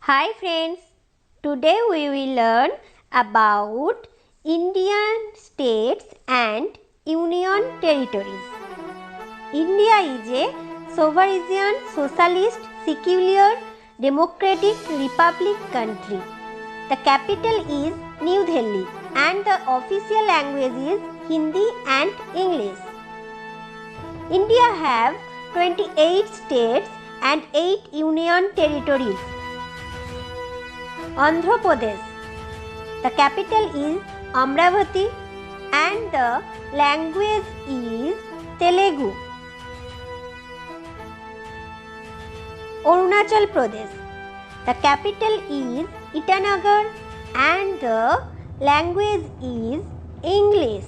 Hi friends, today we will learn about Indian states and union territories. India is a sovereign, socialist, secular, democratic republic country. The capital is New Delhi and the official language is Hindi and English. India have 28 states and 8 union territories. Andhra Pradesh. The capital is Amravati and the language is Telugu. Arunachal Pradesh. The capital is Itanagar and the language is English.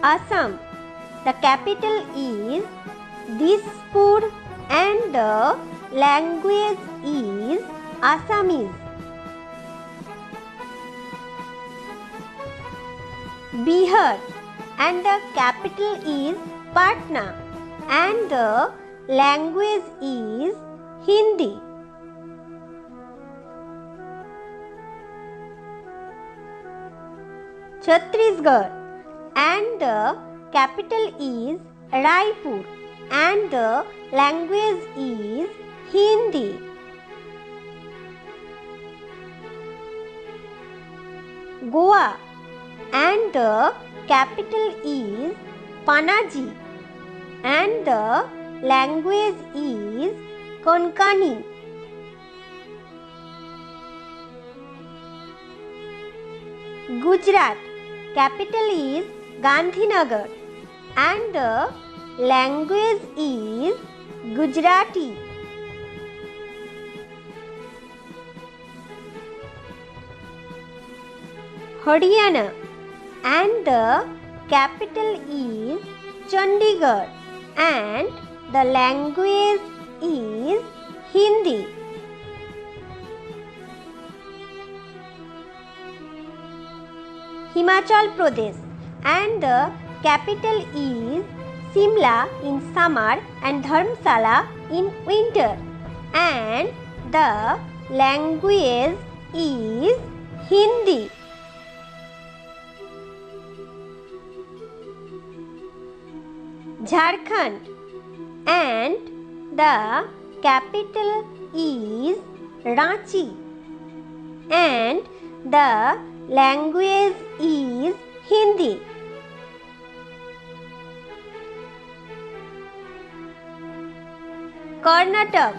Assam. The capital is Dispur and the language is Assamese. Bihar and the capital is Patna and the language is Hindi. Chhattisgarh and the capital is Raipur and the language is Hindi. Goa and the capital is Panaji and the language is Konkani. Gujarat capital is Gandhinagar and the language is Gujarati. Haryana and the capital is Chandigarh and the language is Hindi. Himachal Pradesh and the capital is Simla in summer and Dharamsala in winter and the language is Hindi. Jharkhand and the capital is Ranchi and the language is Hindi. Karnataka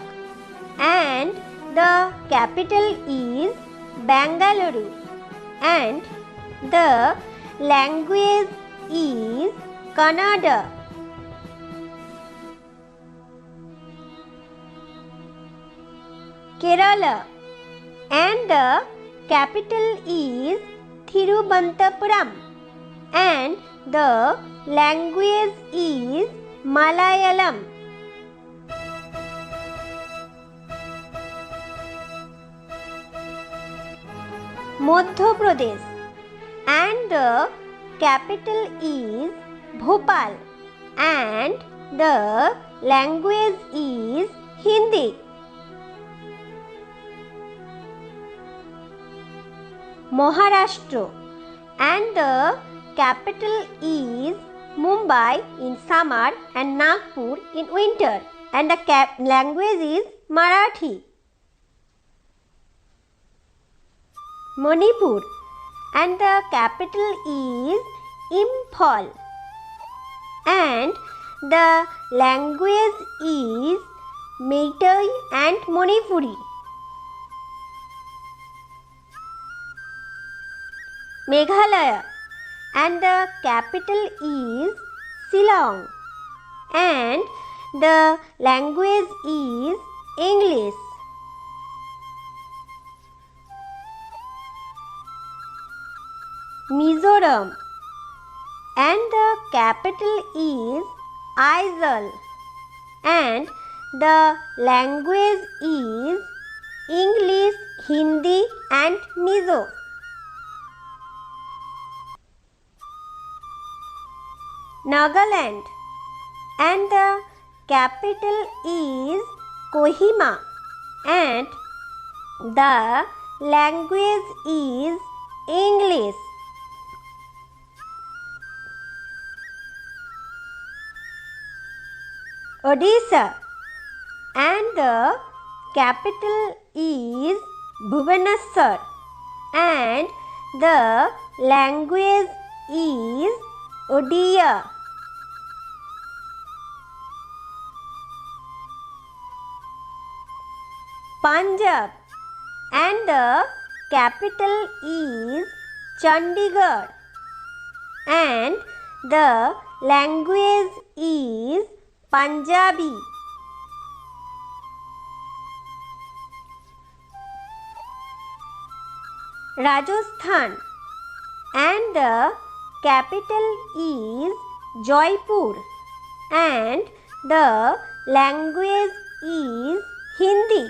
and the capital is Bangalore and the language is Kannada. Kerala and the capital is Thiruvananthapuram and the language is Malayalam. Madhya Pradesh and the capital is Bhopal and the language is Hindi. Maharashtra and the capital is Mumbai in summer and Nagpur in winter and the language is Marathi. Manipur and the capital is Imphal and the language is Meitei and Manipuri. Meghalaya and the capital is Shillong and the language is English. Mizoram and the capital is Aizawl and the language is English, Hindi and Mizo. Nagaland and the capital is Kohima and the language is English. Odisha and the capital is Bhubaneswar and the language is Odia. Punjab and the capital is Chandigarh and the language is Punjabi. Rajasthan and the capital is Jaipur and the language is Hindi.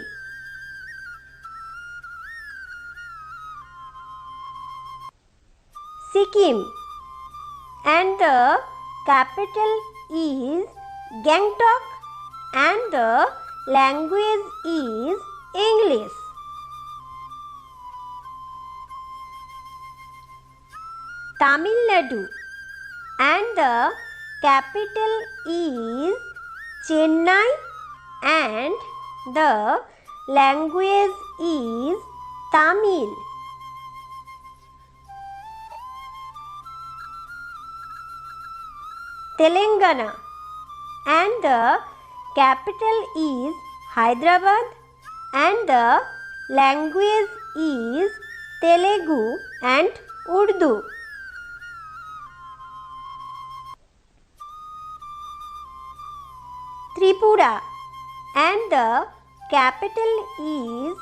Sikkim and the capital is Gangtok and the language is English. Tamil Nadu and the capital is Chennai and the language is Tamil. Telangana and the capital is Hyderabad and the language is Telugu and Urdu. Tripura and the capital is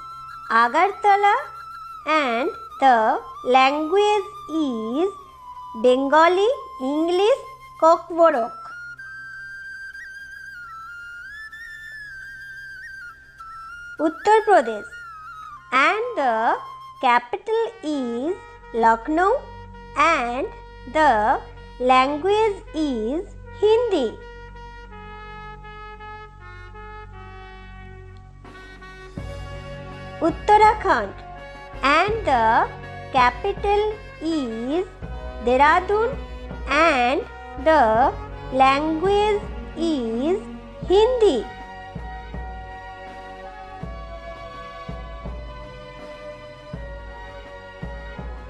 Agartala and the language is Bengali, English, Kokborok. Uttar Pradesh and the capital is Lucknow and the language is Hindi. Uttarakhand and the capital is Dehradun and the language is Hindi.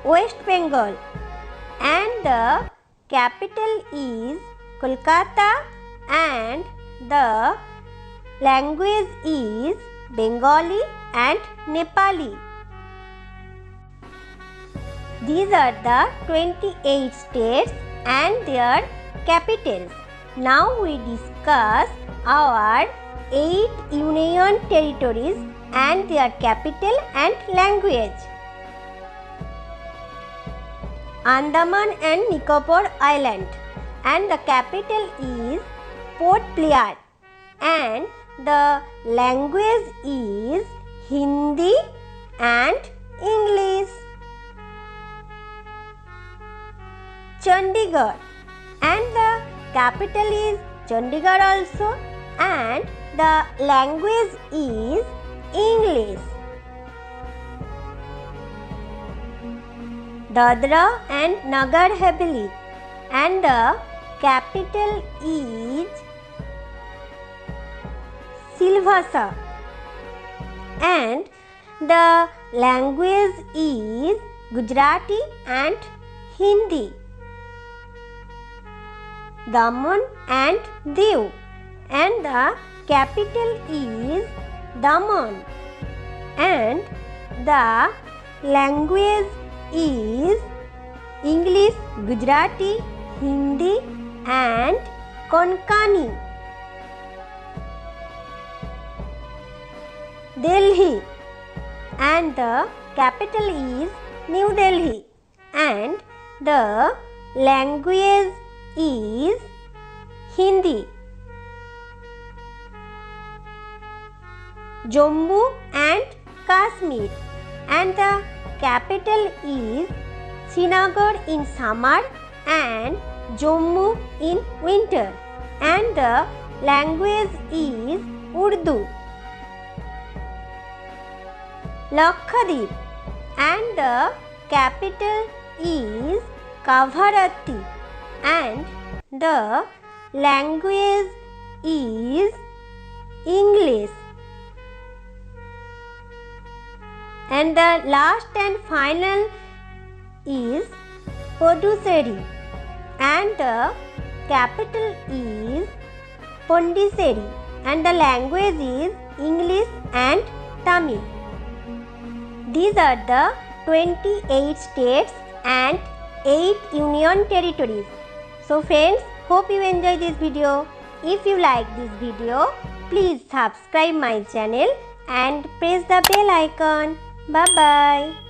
West Bengal and the capital is Kolkata and the language is Bengali and Nepali. These are the 28 states and their capitals. Now we discuss our 8 union territories and their capital and language. Andaman and Nicobar Island and the capital is Port Blair and the language is Hindi and English. Chandigarh and the capital is Chandigarh also and the language is English. Dadra and Nagar Haveli and the capital is Silvassa and the language is Gujarati and Hindi. Daman and Diu and the capital is Daman and the language is English, Gujarati, Hindi and Konkani. Delhi and the capital is New Delhi and the language is Hindi. Jammu and Kashmir and the capital is Srinagar in summer and Jammu in winter and the language is Urdu. Lakshadweep and the capital is Kavaratti and the language is English. And the last and final is Puducherry and the capital is Pondicherry and the language is English and Tamil. These are the 28 states and 8 union territories. So friends, hope you enjoy this video. If you like this video, please subscribe my channel and press the bell icon. Bye bye.